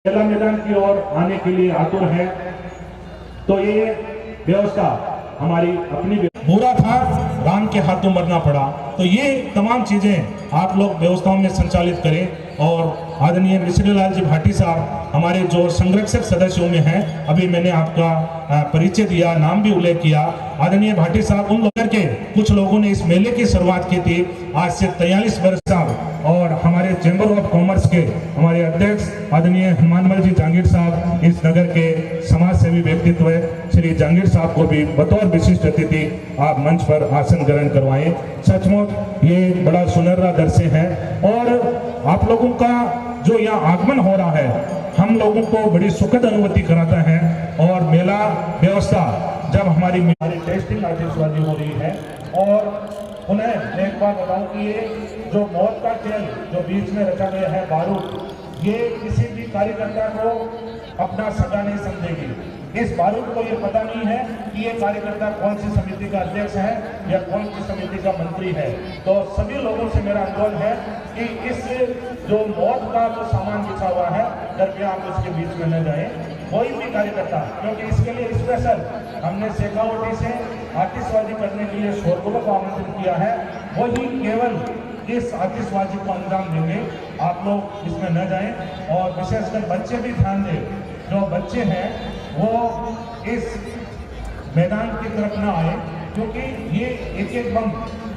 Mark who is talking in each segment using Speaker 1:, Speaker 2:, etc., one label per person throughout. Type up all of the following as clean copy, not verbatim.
Speaker 1: खेला मैदान की ओर आने के लिए आतुर है। तो ये व्यवस्था हमारी अपनी बुरा था, राम के हाथों मरना पड़ा। तो ये तमाम चीजें आप लोग व्यवस्थाओं में संचालित करें। और आदरणीय मिश्री लाल जी भाटी साहब हमारे जो संरक्षक सदस्यों में हैं, अभी मैंने आपका परिचय दिया, नाम भी उल्लेख किया। आदरणीय भाटी साहब उन लोगों के कुछ लोगों ने इस मेले की शुरुआत की थी आज से 43 वर्ष साहब। और हमारे चैम्बर ऑफ कॉमर्स के हमारे अध्यक्ष आदरणीय हनुमानमल जी जांगीर साहब, इस नगर के समाज सेवी व्यक्तित्व श्री जांगीर साहब को भी बतौर विशिष्ट अतिथि आप मंच पर आसन ग्रहण करवाएं। सचमुच ये बड़ा सुनहरा दृश्य है। और आप लोगों का जो यहाँ आगमन हो रहा है हम लोगों को बड़ी सुखद अनुभूति कराता है। और मेला व्यवस्था जब हमारी टेस्टिंग आतिशबाजी हो रही है। और उन्हें एक बात बताऊं कि ये जो मौत का खेल जो बीच में रचा गया है बारूद, ये किसी भी कार्यकर्ता को अपना सगा नहीं समझेगी। इस बारूद को ये पता नहीं है कि ये कार्यकर्ता कौन सी समिति का अध्यक्ष है या कौन सी समिति का मंत्री है। तो सभी लोगों से मेरा अनुरोध है कि इस जो मौत का जो सामान बिछा हुआ है कृपया आप उसके बीच में न जाएं, कोई भी कार्यकर्ता, क्योंकि इसके लिए स्पेशल हमने शेखावटी से आतिशबाजी करने के लिए शोरगुलों को आमंत्रित किया है। वही केवल इस आतिशबाजी को अंजाम देंगे। आप लोग इसमें न जाएं। और विशेषकर बच्चे भी ध्यान दें, जो बच्चे हैं वो इस मैदान की तरफ ना आए, क्योंकि ये एक एक बम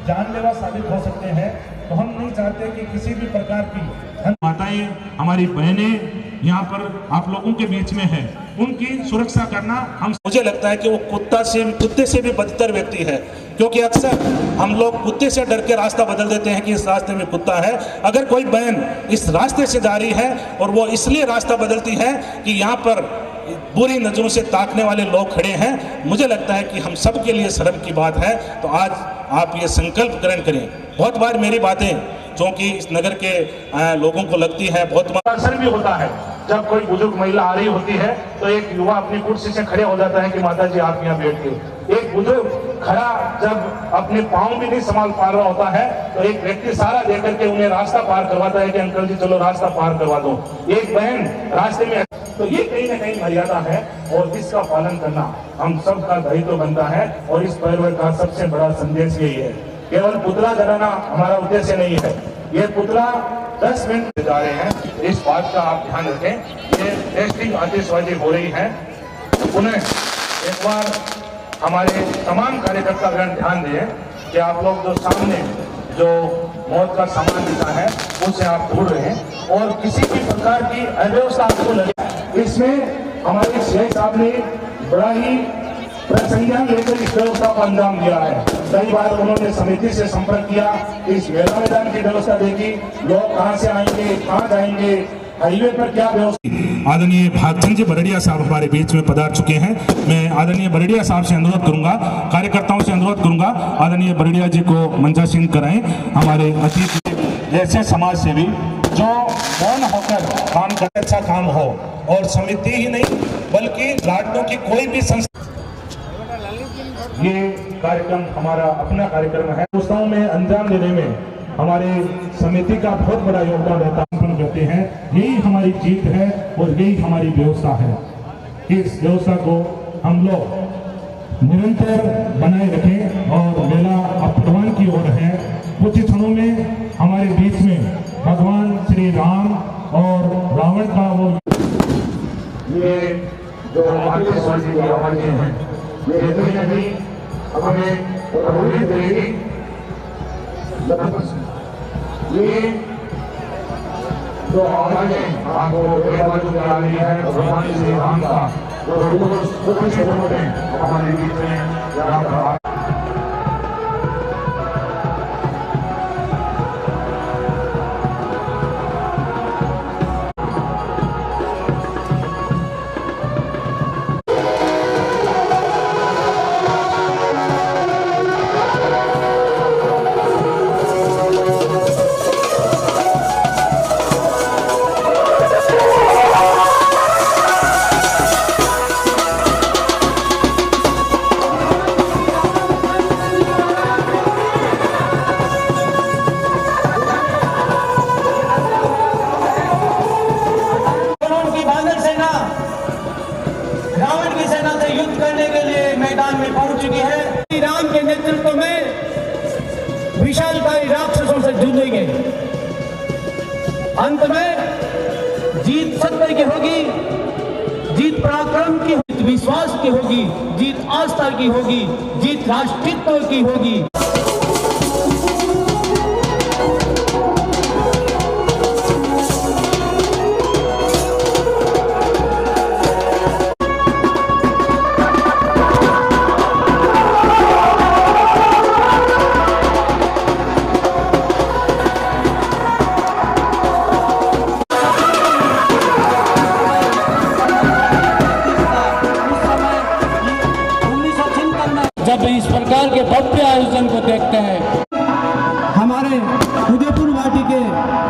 Speaker 1: जानलेवा साबित हो सकते हैं। तो हम नहीं चाहते कि किसी भी प्रकार की माताएं, हमारी बहनें यहाँ पर आप लोगों के बीच में है, उनकी सुरक्षा करना मुझे लगता है कि वो कुत्ते से भी बदतर व्यक्ति है। क्योंकि अक्सर हम लोग कुत्ते से डर के रास्ता बदल देते हैं कि इस रास्ते में कुत्ता है। अगर कोई बहन इस रास्ते से जा रही है और वो इसलिए रास्ता बदलती है कि यहाँ पर बुरी नजरों से ताकने वाले लोग खड़े हैं, मुझे लगता है कि हम सब के लिए शर्म की बात है। तो आज आप ये संकल्प ग्रहण करें। बहुत बार मेरी बातें जो कि इस नगर के लोगों को लगती है, बहुत बार असर भी होता है। जब कोई बुजुर्ग महिला आ रही होती है तो एक युवा अपनी कुर्सी से खड़े हो जाता है कि माता जी आप यहाँ बैठिए। एक बुजुर्ग खड़ा जब अपने पाँव भी नहीं संभाल पा रहा होता है तो एक व्यक्ति सारा देकर के उन्हें रास्ता पार करवाता है कि अंकल जी चलो रास्ता पार करवा दो। एक बहन रास्ते में, तो ये कहीं ना कहीं मर्यादा है और इसका पालन करना हम सब का दायित्व बनता है। और इस पर्व का सबसे बड़ा संदेश यही है, केवल पुतला जलाना हमारा उद्देश्य नहीं है। ये पुतला 10 मिनट जा रहे हैं, इस बात का आप ध्यान रखें। ये टेस्टिंग आतिशबाजी हो रही है। उन्हें एक बार हमारे तमाम कार्यकर्ता ध्यान दें कि आप लोग जो सामने जो मौत का सामान दिखा है उससे आप दूर रहें और किसी भी प्रकार की अव्यवस्था आपको लगे। इसमें हमारे सीआई साहब ने बड़ा ही संज्ञान लेकर इस व्यवस्था को अंजाम दिया है। कई बार उन्होंने समिति से संपर्क किया, इस मेला मैदान की व्यवस्था देखी, लोग कहां से आएंगे, कहां जाएंगे, हाईवे पर क्या व्यवस्था। आदरणीय भागचंद जी बरड़िया साहब हमारे बीच में पधार चुके हैं। मैं आदरणीय बरड़िया साहब से अनुरोध करूंगा, कार्यकर्ताओं से अनुरोध करूंगा, आदरणीय बरड़िया जी को मंचासीन कराएं। हमारे अतिथि ऐसे समाज सेवी जो मौन होकर काम कर अच्छा काम हो, और समिति ही नहीं बल्कि लाडलों की कोई भी संस्था। ये कार्यक्रम हमारा अपना कार्यक्रम है। व्यवस्थाओं में अंजाम देने में हमारे समिति का बहुत बड़ा योगदान रहता करते हैं। यही हमारी जीत है और यही हमारी व्यवस्था है। इस व्यवस्था को हम लोग निरंतर बनाए रखें और मेला अब भगवान की ओर है। कुछ क्षणों में हमारे बीच में भगवान श्री राम और रावण का वो ये जो आतिशबाजी की आवाजें हैं ये कहीं ना कहीं हमें प्रभावित करेगी। ये जो आवाजें आपको आ रही है भगवान श्री राम का जो कुछ हमारे बीच में यहाँ पर
Speaker 2: में पहुंच चुकी है। श्री राम के नेतृत्व में विशालकाय राक्षसों से जूझेंगे। अंत में जीत सत्य की होगी, जीत पराक्रम की, जीत विश्वास की होगी, जीत आस्था की होगी, जीत राष्ट्रीयत्व की होगी। जब इस प्रकार के भव्य आयोजन को देखते हैं,
Speaker 3: हमारे उदयपुर वाटी के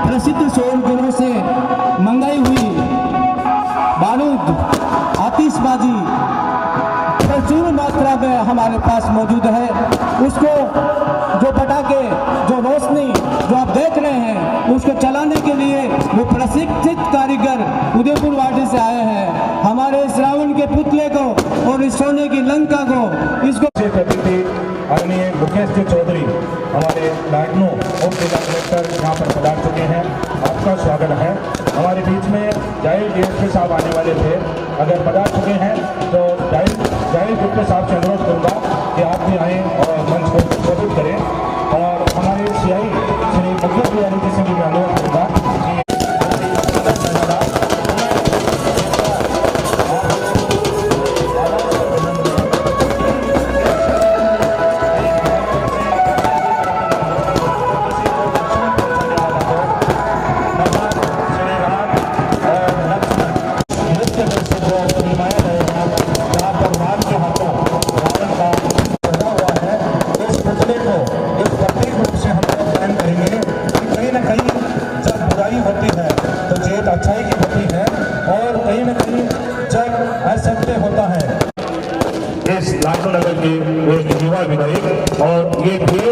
Speaker 3: प्रसिद्ध शोरगुलों से मंगाई हुई बारूद, आतिशबाजी प्रचुर मात्रा में हमारे पास मौजूद है। उसको जो पटाखे, जो रोशनी जो आप देख रहे हैं, उसको चलाने के लिए वो प्रशिक्षित कारीगर उदयपुर वाटी से आए हैं। हमारे इस रावण के पुतले को और इस सोने की लंका को, इसको
Speaker 1: प्रतिनिधि आदरणीय मुकेश जी चौधरी हमारे लाडनू उप जिला कलेक्टर यहाँ पर पधार चुके हैं। आपका स्वागत है। हमारे बीच में जाहिर डीएसपी साहब आने वाले थे, अगर पधार चुके हैं तो जाहिर गुप्ता साहब से अनुरोध करूँगा कि आप भी आएँ और मंच को संबोधित करें। और हमारे सीआई श्री मुकेश तिवारी जी से भी मैं अनुरोध करूँगा कि अच्छाई की होती है और कहीं न कहीं जब असत्य होता है। इस लाडनू नगर के एक युवा विधायक, और ये भी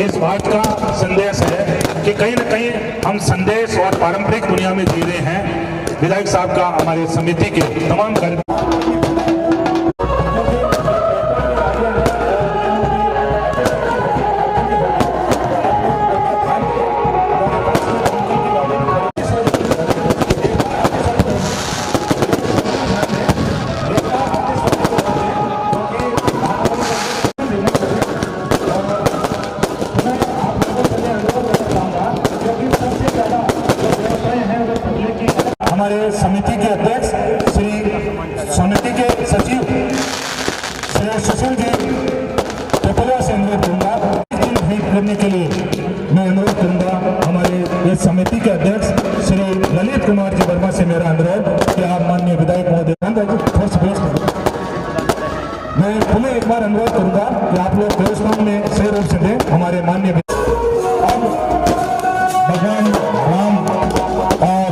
Speaker 1: इस बात का संदेश है कि कहीं न कहीं हम संदेश और पारंपरिक दुनिया में जी रहे हैं। विधायक साहब का हमारे समिति के तमाम कार्य हमारे समिति के अध्यक्ष श्री समिति के सचिव श्री सुशील जी पेपरिया से अनुरोध करूंगा भेंट करने के लिए मैं अनुरोध करूंगा। हमारे इस समिति के अध्यक्ष श्री ललित कुमार जी वर्मा से मेरा अनुरोध कि आप माननीय विधायक महोदय मैं पुनः एक बार अनुरोध करूंगा कि आप लोग देवस्थान में सही रूप से दें। हमारे माननीय भगवान राम और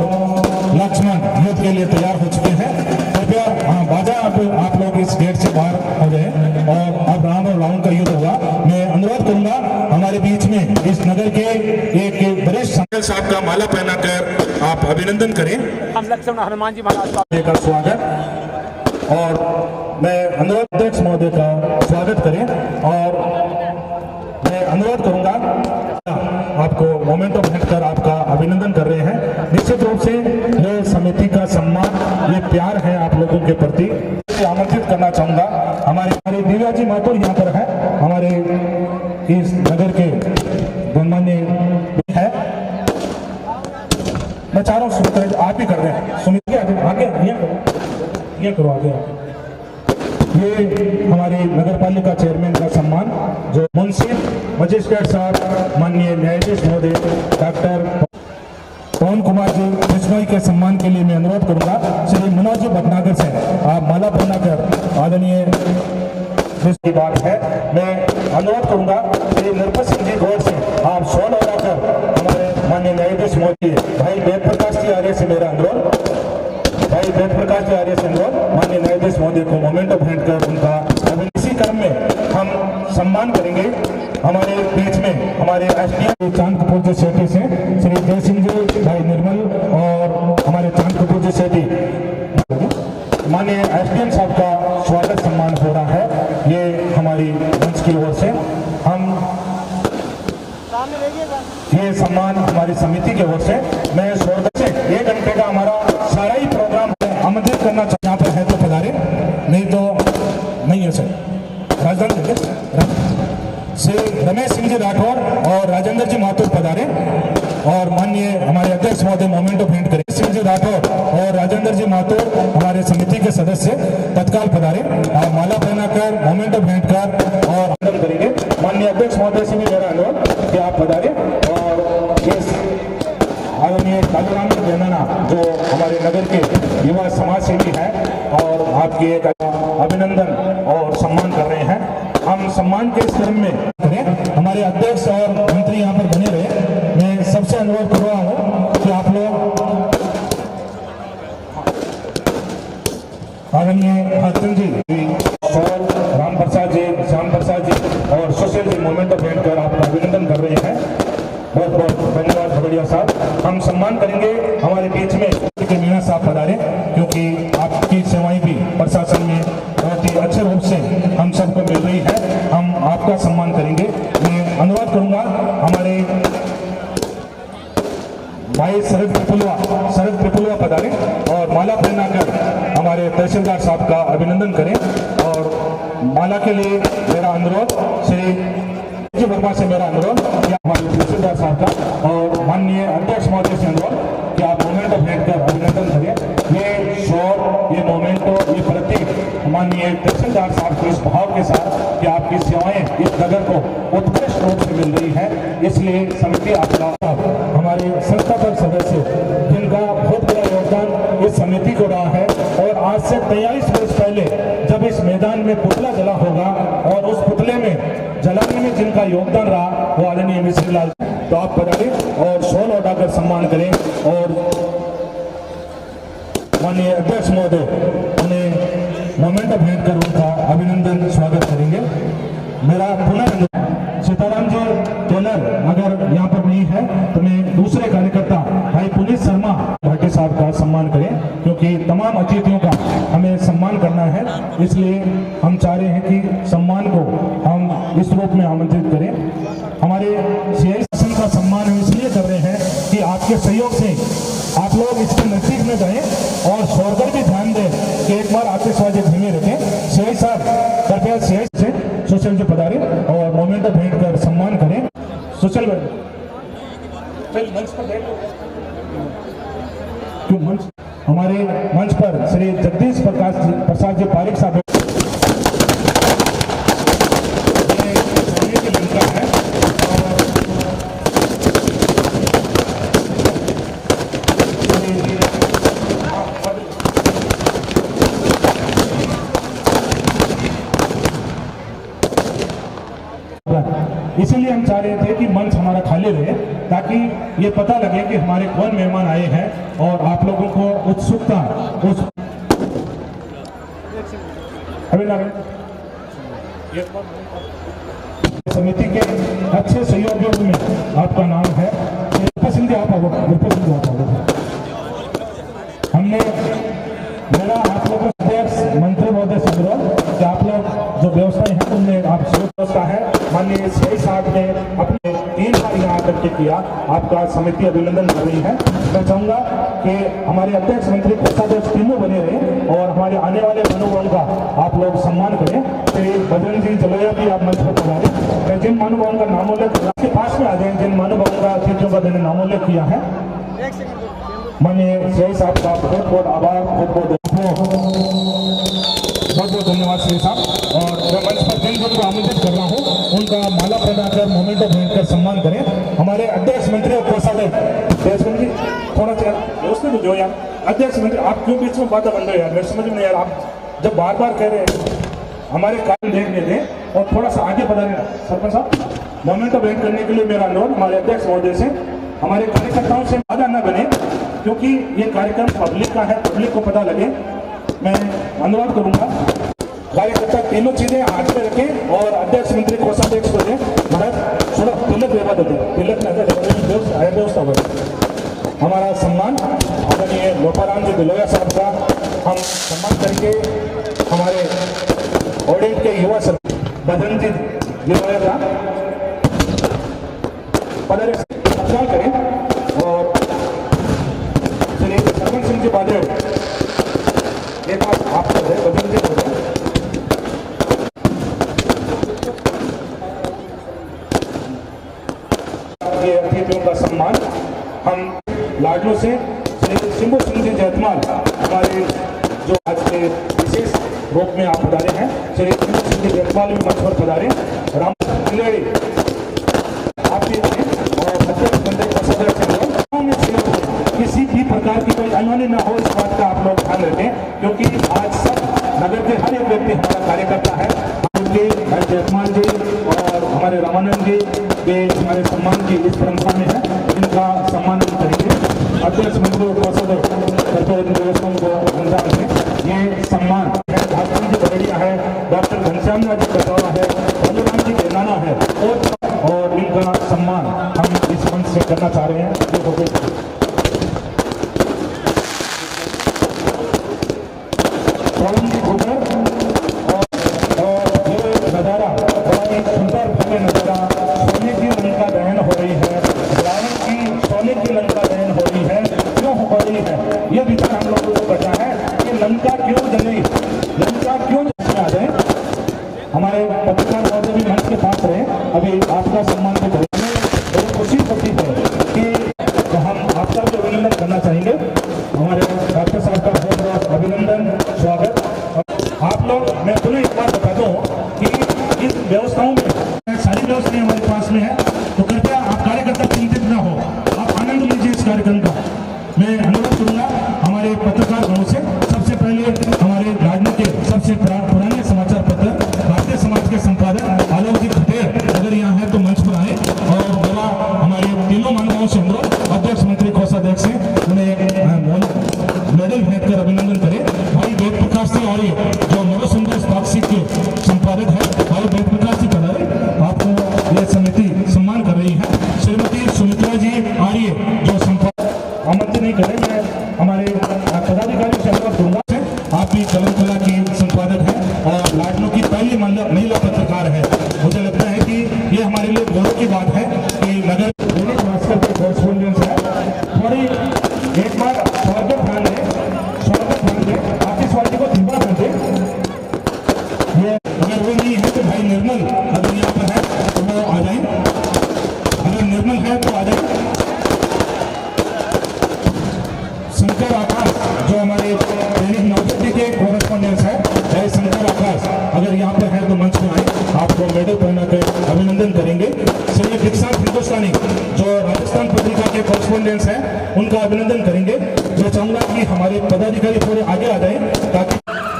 Speaker 1: लक्ष्मण युद्ध के लिए तैयार हो चुके हैं। कृपया बाजा आप लोग इस गेट से बाहर हो गए और अब राम और रावण का युद्ध हुआ। मैं अनुरोध करूंगा हमारे बीच में इस नगर के एक वरिष्ठ संत साहब का माला पहनाकर आप अभिनंदन करें।
Speaker 2: हम लक्ष्मण हनुमान जी महाराज
Speaker 1: का स्वागत और मैं अनुरोध अध्यक्ष महोदय का स्वागत करें। और मैं अनुरोध करूंगा आपको मोमेंट ऑफ हैंड कर आपका अभिनंदन कर रहे हैं। निश्चित रूप से ये समिति का सम्मान, ये प्यार है आप लोगों के प्रति। आमंत्रित करना चाहूंगा हमारे दिव्या जी माथुर यहाँ पर है, हमारे इस नगर के गणमान्य है। मैं चाह रहा हूँ सुमित आप ही कर रहे हैं, सुमित आगे ये करो आगे। ये हमारे नगर पालिका चेयरमैन का सम्मान जो मुंशी मजिस्ट्रेट साहब माननीय न्यायाधीश महोदय डॉक्टर पवन कुमार जी बिश्नोई के सम्मान के लिए मैं अनुरोध करूंगा श्री मनोज जी भटनागर से आप माला पहनाकर आदरणीय की बात है। मैं अनुरोध करूंगा श्री नरपत सिंह जी गौर से आप शॉल लगाकर हमारे माननीय न्यायाधीश महोदय भाई वेद प्रकाश जी आर्य से मेरा अनुरोध, भाई वेद प्रकाश जी आर्य से अनुरोध माननीय न्यायाधीश महोदय को मोमेंट ऑफ हैंड कर उनका इसी क्रम में हम सम्मान करेंगे। हमारे बीच में हमारे एसडीएम चांद कपूर जी सेठी से श्री जय सिंह जी, भाई निर्मल और हमारे चांद कपूर जी सेठी माननीय एसडीएम साहब का स्वागत सम्मान हो रहा है। ये की ओर से हम ये सम्मान हमारी समिति की ओर से मैं स्वर्ग से 1 घंटे का हमारा सारा ही प्रोग्राम आमंत्रित करना चाहिए। यहाँ पर है तो पधारे, नहीं तो नहीं है सर। राजधानी श्री रमेश सिंह जी राठौर और राजेंद्र जी माथुर पधारे और माननीय हमारे अध्यक्ष महोदय मोमेंट ऑफ हैंड करें। सिंह जी राठौर और राजेंद्र जी माथुर हमारे समिति के सदस्य तत्काल पधारे और माला पहनाकर मोमेंट ऑफ हैंड कर और आनंद करेंगे। माननीय अध्यक्ष महोदय से भी मेरा अनुरोध कि आप पधारे और इस आदरणीय कालूराम जैनाना जो हमारे नगर के युवा समाज सेवी हैं और आपकी एक अभिनंदन और सम्मान कर रहे हैं। हम सम्मान के इस क्रम में हमारे अध्यक्ष और मंत्री यहाँ पर बने रहे। मैं सबसे अनुरोध कर रहा हूँ कि आप लोग आदरणीय हाथन जी और राम प्रसाद जी, श्याम प्रसाद जी और Sushil ji moment of hand कर आपका अभिनंदन कर रहे हैं। बहुत बहुत धन्यवाद भगड़िया साहब। हम सम्मान करेंगे हमारे बीच में मीणा साहब पधारे, क्योंकि आपकी सेवाएं भी प्रशासन में बहुत ही अच्छे रूप से हम सबको मिल रही है। हम आपका सम्मान करेंगे। मैं अनुरोध करूंगा हमारे भाई शरद त्रिपुलवा पधारे और माला पहनाकर हमारे तहसीलदार साहब का अभिनंदन करें। और माला के लिए मेरा अनुरोध श्री जी वर्मा से मेरा अनुरोध कि हमारे तहसीलदार साहब का और माननीय अध्यक्ष महोदय से अनुरोध कि आप मोमेंट ऑफ हैंड कर अभिनंदन करें। ये शोर, ये मोमेंटो, ये प्रतीक माननीय तहसीलदार साहब के इस भाव के साथ कि आपकी सेवाएं इस नगर को उत्कृष्ट रूप से मिल रही है, इसलिए समिति आपका हमारे संस्थापक सदस्य जिनका बहुत बड़ा योगदान इस समिति को रहा है। और आज से 43 वर्ष पहले जब इस मैदान में पुतला जला होगा और उस पुतले में जलाने में जिनका योगदान रहा वो आदरणीय मिश्री लाल, तो आप पधारे और शॉल उठाकर सम्मान करें और माननीय अध्यक्ष महोदय उन्हें मोमेंट ऑफ हैंड कर उनका अभिनंदन स्वागत करेंगे। मेरा पुनः सीताराम जी टेलर अगर यहाँ पर नहीं है तो मैं दूसरे कार्यकर्ता भाई पुनीत शर्मा भाटी साहब का सम्मान करें, क्योंकि तमाम अतिथियों का हमें सम्मान करना है। इसलिए हम चाह रहे हैं कि सम्मान को हम इस रूप में आमंत्रित करें। हमारे सीआई शासन का सम्मान हम इसलिए कर रहे हैं कि आपके सहयोग से आप लोग इसके नजदीक में जाएं और शोरगर भी ध्यान दें कि एक बार आतिशबाजी धीमे रखें। सीआई साहब कृपया सीआई से सोशल जी पधारे और मोमेंट ऑफ हैंड कर सम्मान करें। सोशल मंच पर क्यों मंच हमारे मंच पर श्री जगदीश प्रसाद जी पारिक साहब की लंका है इसीलिए हम चाह रहे थे कि मंच हमारा खाली रहे ताकि ये पता लगे कि हमारे कौन मेहमान आए हैं और आप लोगों को उत्सुकता समिति के अच्छे सहयोगियों में आपका नाम है। हमने मेरा आप लोगों से मंत्री महोदय से अनुरोध कि आप लोग जो व्यवस्थाएं हैं उनमें आप व्यवस्था है। माननीय सीआई साहब ने अपने 3 बार यहाँ आकर किया, आपका समिति अभिनंदन कर रही है। मैं चाहूंगा कि हमारे अध्यक्ष मंत्री कोषाध्यक्ष तीनों बने रहे और हमारे आने वाले महानुभावों का आप लोग सम्मान करें। श्री बजरंग जी जलोया भी आप मंच पर पधारें। जिन महानुभावों का नामोल्लेख आपके पास में आ जाए, जिन महानुभावों का अतिथियों का मैंने नामोल्लेख किया है, माननीय सीआई साहब का बहुत बहुत आभार, बहुत बहुत धन्यवाद श्री साहब। और मैं मंच पर जिन को आमंत्रित कर रहा हूँ उनका माला पहनाकर मोमेंट ऑफ हैंड कर सम्मान करें। हमारे अध्यक्ष मंत्री और कोषाध्यक्ष जी थोड़ा सा व्यवस्थित हो जाओ यार। अध्यक्ष मंत्री आप क्यों बीच में बातें बन रहे हो यार, मेरे समझ में नहीं यार। आप जब बार बार कह रहे हैं हमारे कार्य देख लेते हैं और थोड़ा सा आगे बढ़ा रहे हैं। सरपंच साहब मोमेंट ऑफ हैंड करने के लिए मेरा अनुरोध हमारे अध्यक्ष महोदय से, हमारे कार्यकर्ताओं से बाधा न बने, क्योंकि ये कार्यक्रम पब्लिक का है, पब्लिक को पता लगे। मैं अनुरोध करूंगा कार्यकर्ता तीनों चीजें हाथ में रखें और अध्यक्ष मंत्री कोषाध्यक्ष को दें। महाराज थोड़ा तिलक व्यवस्था देते, तिलक व्यवस्था हो हमारा सम्मान आदरणीय गोपाराम जी दिलोया साहब का हम सम्मान करके हमारे ऑडिट के युवा बजरंग जी गिरवाया था। पधारे सत्कार करें और चलिए सरपंच सिंह जी बादल एक बात आपको है बदल दे ये अतिथियों का सम्मान हम लाडलों से श्री सिंबू सिंह जी जयतमाल हमारे जो आज के विशेष रूप में आप पधारे हैं, श्री सिंबू सिंह जी जयतमाल भी मंच पर पधारे, राम खिलाड़ी आप भी हैं और अध्यक्ष मंडल का सदस्य हैं। किसी भी प्रकार की कोई अनहोनी न हो इस बात का आप लोग ध्यान रखें, क्योंकि आज सब नगर के हर एक व्यक्ति हमारा कार्यकर्ता है। भाई जयतमाल जी और हमारे रामानंद जी वे हमारे सम्मान की इस परंपरा में है, इनका सम्मान हम करेंगे। अध्यक्ष मंडल उपासक व्यवस्थाओं को अंजाम दें। ये सम्मान है भाजपा जी बड़िया है, डॉक्टर घनश्याम जी कटौरा है, बलराम जी बेनाना है और इनका सम्मान हम इस मंच से करना चाह रहे हैं। और ये नज़ारा बड़ा ही सुंदर भव्य नज़ारा, सोने की लंका दहन हो रही है, रावण की सोने की लंका दहन हो रही है। क्यों हो रही है ये विचार हम लोगों को बचा है कि लंका क्यों जली, लंका क्यों आ जाए। हमारे पत्रकार महोदय भी मंच के पास रहे, अभी आपका सम्मान भी करेंगे। बहुत खुशी होती है कि तो हम आपका भी अभिनंदन करना चाहेंगे। हमारे डॉक्टर साहब का बहुत बहुत अभिनंदन, स्वागत। आप लोग मैं पुनः एक बार बता दूं कि इस व्यवस्थाओं में सारी व्यवस्थाएं हमारे पास में है, तो कृपया आप कार्यकर्ता चिंतित न हो, आप आनंद लीजिए इस कार्यक्रम का। मैं अनुरोध करूंगा हमारे पत्रकार गणों से, सबसे पहले हमारे राजनीति के सबसे पुराने समाचार पत्र भारतीय समाज के संपादक आलोक जी खटेर अगर यहाँ है तो मंच पर आए और मेरा हमारे तीनों मानवाओं से अनुरोध अध्यक्ष मंत्री कोषाध्यक्ष से उन्हें मेडल भेंट कर अभिनंदन करें। भाई वेद प्रकाश जी आर्य जो नवसुंदर पाक्षिक के संपादक है, भाई वेद प्रकाश जी पधारे, आपको यह समिति सम्मान कर रही है। श्रीमती सुमित्रा जी आर्य जो संपादक आमंत्रित नहीं करें, मैं हमारे पदाधिकारी से अनुरोध करूंगा, आप भी कलम कला की संपादक है और लाडलों की पहली महिला पत्रकार है। मुझे लगता है कि ये हमारे लिए गौरव की बात है कि नगर दैनिक भास्कर के कॉरेस्पोंडेंट है। थोड़ी एक बार स्वागत ध्यान दें, आतिशबाजी को धीमा कर दे। ये अगर वो नहीं है तो भाई निर्मल अगर यहाँ पर है तो वो आ जाए, अगर निर्मल है तो आ जाए। शंकर आकाश जो हमारे दैनिक नवज्योति के कॉरेस्पोंडेंट है, शंकर आकाश अगर यहाँ पर है तो मंच में आए, आपको मेडल पहना कर अभिनंदन करेंगे। श्री दीक्षांत हिंदुस्तानी जो राजस्थान पत्रिका के कॉरेस्पोंडेंट्स हैं उनका अभिनंदन करेंगे। मैं चाहूंगा कि हमारे पदाधिकारी थोड़े आगे आ जाएं ताकि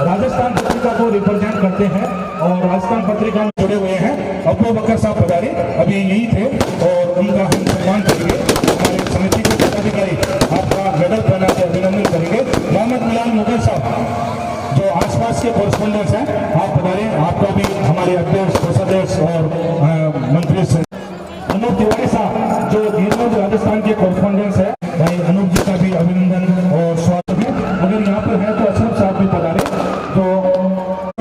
Speaker 1: राजस्थान पत्रिका को रिप्रेजेंट करते हैं और राजस्थान पत्रिका में जुड़े हुए हैं। अब्बू बकर साहब पधारे, अभी यही थे और उनका हम सम्मान करेंगे। हमारे समिति के पदाधिकारी आपका मेडल पहना के अभिनंदन करेंगे। मोहम्मद मिलान मुगल साहब जो आसपास के कॉरेस्पोंडेंट्स हैं, आप पधारे, आपका भी हमारे अध्यक्ष कोषाध्यक्ष और मंत्री से। अनूप तिवारी साहब जो धीरज राजस्थान के कॉरेस्पोंडेंट्स है, भाई अनूप जी का भी अभिनंदन और स्वागत है। अगर यहाँ पर है तो अशरफ साहब भी पधारे, जो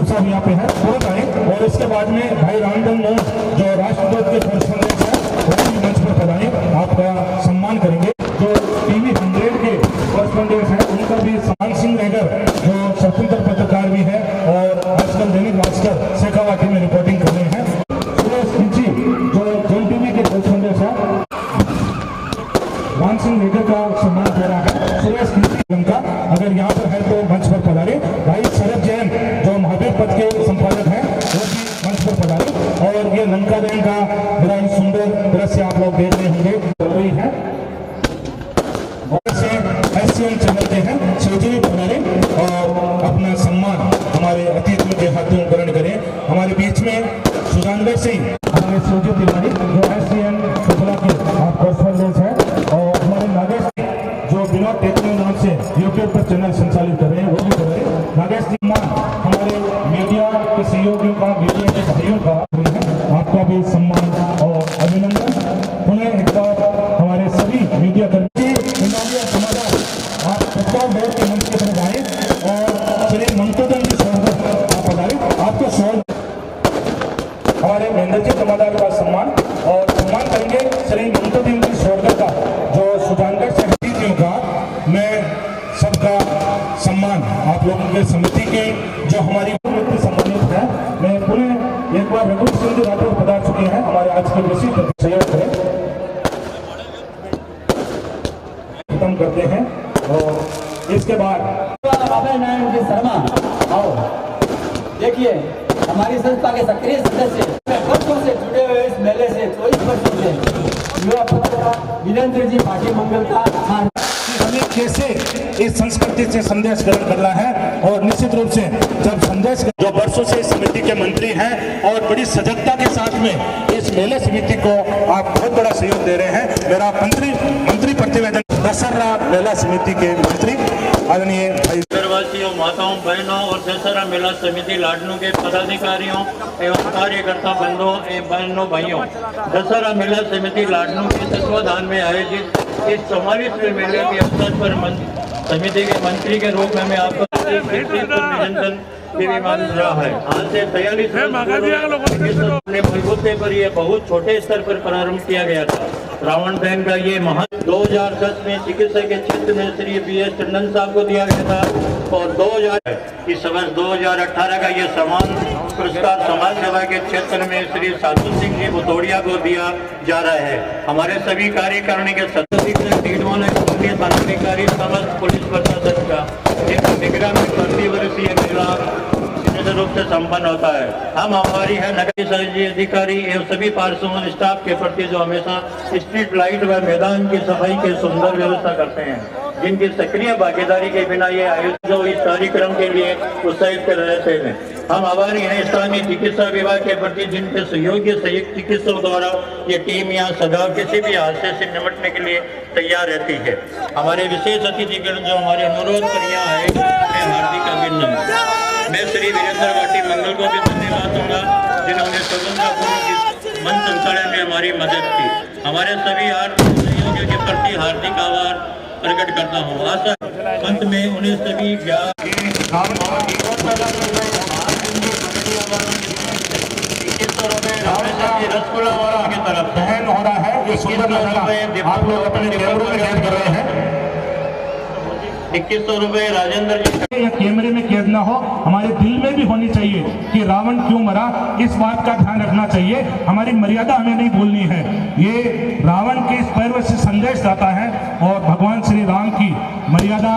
Speaker 1: साहब यहाँ पे है तुरंत आए। और इसके बाद में भाई रामधन मोहन जो राष्ट्रपति के कॉरेस्पोंडेंट है वो भी मंच पर पधारे, आपका सम्मान करेंगे। जो टीवी 100 के कॉरेस्पोंडेंट है उनका भी सम्मान। सिंह नगर जो स्वतंत्र पत्रकार भी है और आजकल दैनिक भास्कर शेखावाटी में रिपोर्टिंग कर रहे हैं। सुरेश खिंची जो जन टीवी के कॉरेस्पोंडेंट है, राम सिंह नेगर का सम्मान दे रहा है। सुरेश खिंची का अगर यहाँ पर है तो मंच पर पधारे। भाई शरद जैन जो महावीर पद के संपादक हैं वो भी मंच पर पधारे। और ये लंका दहन का बड़ा ही सुंदर दृश्य आप लोग देख रहे होंगे चल रही है। SCN चैनल के हैं शिवजी पधारे और अपना सम्मान हमारे अतिथियों के हाथों ग्रहण करें। हमारे बीच में सुजानगढ़ से हमारे शिवजी तिवारी जो SCN शुक्ला के आप कॉरेस्पोंडेंट हैं और हमारे नागेश जो विनोद टेक्नो नाम से यूट्यूब पर चैनल संचालित कर रहे हैं वो भी पधारे। नागेश सम्मान हमारे मीडिया के सहयोगियों का, मीडिया के भाइयों का आपका भी सम्मान और अभिनंदन। पुनः एक बार हमारे सभी मीडिया कर्मी आप प्रस्ताव बोर्ड के मंच की तरफ आए और श्री ममताजन जी स्वागत आप पधारे। आपको हमारे महेंद्र जी प्रधान आप लोगों के समिति के जो हमारी व्यक्ति सम्मानित है, मैं पुनः एक बार रघु सिंह जी राठौर पधार चुके हैं हमारे आज के विशिष्ट सहयोग करें खत्म करते हैं। और इसके बाद
Speaker 4: बाबा नारायण जी शर्मा आओ देखिए हमारी संस्था के सक्रिय सदस्य वर्षों से जुड़े हुए इस मेले से 24 वर्षों से युवा पत्रकार वीरेंद्र जी पाटिल मंगल का
Speaker 1: हमें कैसे इस संस्कृति से संदेश ग्रहण करना है। और निश्चित रूप से जब संदेश जो वर्षों से समिति के मंत्री हैं और बड़ी सजगता के साथ में इस मेले समिति को आप बहुत बड़ा सहयोग दे रहे हैं। मेरा मंत्री प्रतिवेदन दशहरा मेला समिति के मंत्री आदरणीय भाई
Speaker 5: वासियों, माताओं, बहनों और दशहरा मेला समिति लाडनू के पदाधिकारियों एवं कार्यकर्ता बंधुओं एवं बहनों भाइयों, दशहरा मेला समिति लाडनू के तत्वाधान में आयोजित इस 44वें मेले के अवसर पर समिति के मंत्री के रूप में मैं आपको अभिनंदन देवी मान रहा है। आज से 43 बलबूते पर यह बहुत छोटे स्तर पर प्रारंभ किया गया था। रावण दहन का ये महत्व 2010 में चिकित्सा के क्षेत्र में श्री BS टंडन साहब को दिया गया था और 2018 का ये समान पुरस्कार समाज सेवा के क्षेत्र में श्री साधु सिंह जी भुतोड़िया को दिया जा रहा है। हमारे सभी कार्यकारिणी के सदस्य पदाधिकारी समस्त पुलिस प्रशासन का एक निगरान में प्रतिवर्षीय मेला रूप से संपन्न होता है। हम हमारी है नगर समिति अधिकारी एवं सभी पार्षद स्टाफ के प्रति जो हमेशा स्ट्रीट लाइट व मैदान की सफाई की सुंदर व्यवस्था करते हैं, जिनकी सक्रिय भागीदारी के बिना ये आयोजन इस कार्यक्रम के लिए उत्साहित कर रहे थे। हम आभारी हैं स्थानीय चिकित्सा विभाग के प्रति, जिनके सहयोगी संयुक्त चिकित्सकों द्वारा ये टीम यहाँ सदा किसी भी हादसे से निपटने के लिए तैयार रहती है। हमारे विशेष अतिथिगण जो हमारे अनुरोध पर यहाँ आए, मैं हार्दिक अभिनंदन। मैं श्री वीरेंद्र पाटिल मंगल को भी धन्यवाद दूंगा, जिन्होंने स्वतंत्रता मन संचालन में हमारी मदद की। हमारे सभी आर्थिक सहयोगियों के प्रति हार्दिक आभार प्रकट करता हूँ। आशा अंत में उन्हें सभी रसगुल्ला वालों की तरफ
Speaker 1: दहन हो रहा है, ये सुंदर नजारा आप लोग अपने कैमरों में कैद कर रहे हैं।
Speaker 5: 2100 रुपए राजेंद्र जी।
Speaker 1: ये कैमरे में कैद ना हो, हमारे दिल में भी होनी चाहिए कि रावण क्यों मरा, इस बात का ध्यान रखना चाहिए। हमारी मर्यादा हमें नहीं भूलनी है। ये रावण के इस पर्व से संदेश जाता है और भगवान श्री राम की मर्यादा।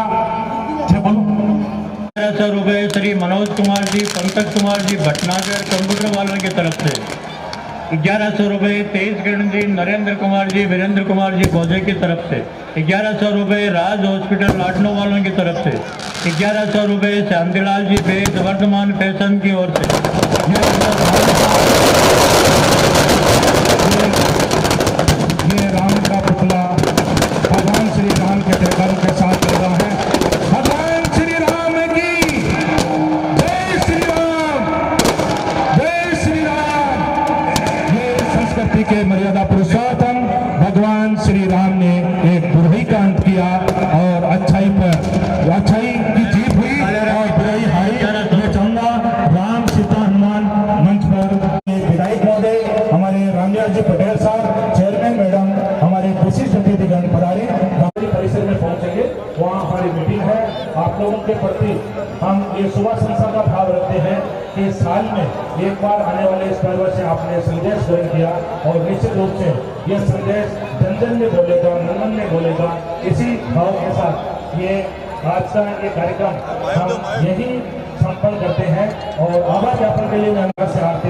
Speaker 5: 1100 रुपए श्री मनोज कुमार जी, पंकज कुमार जी भटनागर कंप्यूटर वालों की तरफ से। 1100 रुपए तेज किरण जी, नरेंद्र कुमार जी, वीरेंद्र कुमार जी भोजे की तरफ से। 1100 रुपए राज हॉस्पिटल लाडनू वालों की तरफ से। 1100 रुपए शांतिलाल जी वेद वर्धमान फैशन की ओर से।
Speaker 1: ये राम का पुतला भगवान श्री राम के जयकारों के साथ लगा है। भगवान श्री राम की जय, श्री राम जय, श्री राम। ये संस्कृति के मर्यादा पुरुषोत्तम भगवान श्री राम ने एक बुराई का अंत किया और अच्छाई की जीत हुई और बुराई हारी। मैं चाहूंगा राम सीता हनुमान मंच पर विधायक महोदय, हमारे रामलाल जी पटेल साहब, चेयरमैन मैडम, हमारे विशिष्ट अतिथिगण पधारे परिसर में पहुंचेंगे। वहाँ हमारी मीटिंग है। आप लोगों के प्रति हम ये सुबह संस्था का भाव रखते हैं कि साल में एक बार आने वाले इस पर्व से आपने संदेश ग्रहण किया और निश्चित रूप से यह संदेश जन जन में बोलेगा, मन में बोलेगा। इसी भाव के साथ ये आज का ये कार्यक्रम हम यही संपन्न करते हैं और आभार ज्ञापन के लिए मैं से आते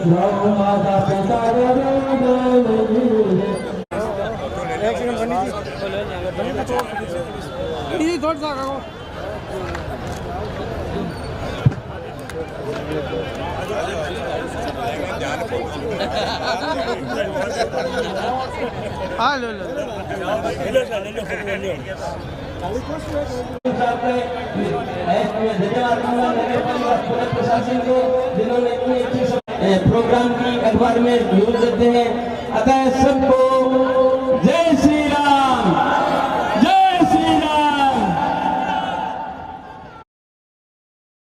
Speaker 2: गौ माता पिता प्रशासन को जिन्होंने इतनी अच्छी प्रोग्राम की अखबार में न्यूज देते हैं। अतः सबको